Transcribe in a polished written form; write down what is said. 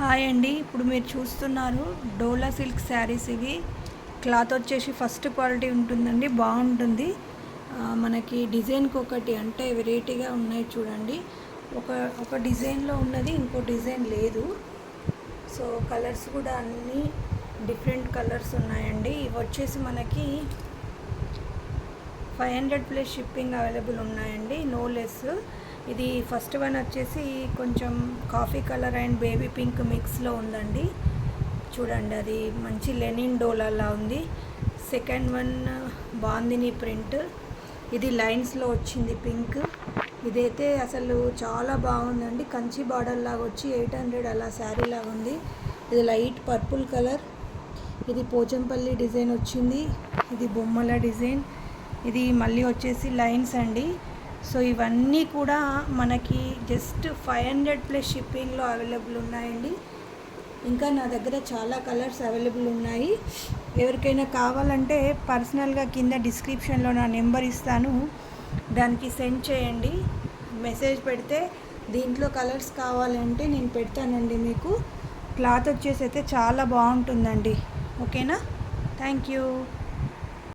Hi అండి. ఇప్పుడు మీరు చూస్తున్నారు డోలా సిల్క్ శారీస్. ఇవి క్లాత్ వచ్చేసి ఫస్ట్ క్వాలిటీ ఉంటుందండి, బాగుంటుంది. మనకి డిజైన్కి ఒకటి అంటే వెరైటీగా ఉన్నాయి చూడండి. ఒక ఒక డిజైన్లో ఉన్నది ఇంకో డిజైన్ లేదు. సో కలర్స్ కూడా అన్నీ డిఫరెంట్ కలర్స్ ఉన్నాయండి. ఇవి వచ్చేసి మనకి 500 ప్లస్ షిప్పింగ్ అవైలబుల్ ఉన్నాయండి, నో లెస్. ఇది ఫస్ట్ వన్ వచ్చేసి కొంచెం coffee colour and baby pink మిక్స్లో ఉందండి, చూడండి. అది మంచి లెనిన్ డోలాలా ఉంది. సెకండ్ వన్ బాందిని ప్రింట్, ఇది లైన్స్లో వచ్చింది పింక్. ఇదైతే అసలు చాలా బాగుందండి, కంచి బార్డర్ లాగా వచ్చి 800 అలా శారీ లాగా ఉంది. ఇది లైట్ పర్పుల్ కలర్, ఇది పోచంపల్లి డిజైన్ వచ్చింది, ఇది బొమ్మల డిజైన్, ఇది మళ్ళీ వచ్చేసి లైన్స్ అండి. సో ఇవన్నీ కూడా మనకి జస్ట్ 500 ప్లస్ షిప్పింగ్లో అవైలబుల్ ఉన్నాయండి. ఇంకా నా దగ్గర చాలా కలర్స్ అవైలబుల్ ఉన్నాయి. ఎవరికైనా కావాలంటే పర్సనల్గా కింద డిస్క్రిప్షన్లో నా నెంబర్ ఇస్తాను, దానికి సెండ్ చేయండి. మెసేజ్ పెడితే దీంట్లో కలర్స్ కావాలంటే నేను పెడతానండి మీకు. క్లాత్ వచ్చేసి అయితే చాలా బాగుంటుందండి. ఓకేనా? Thank you.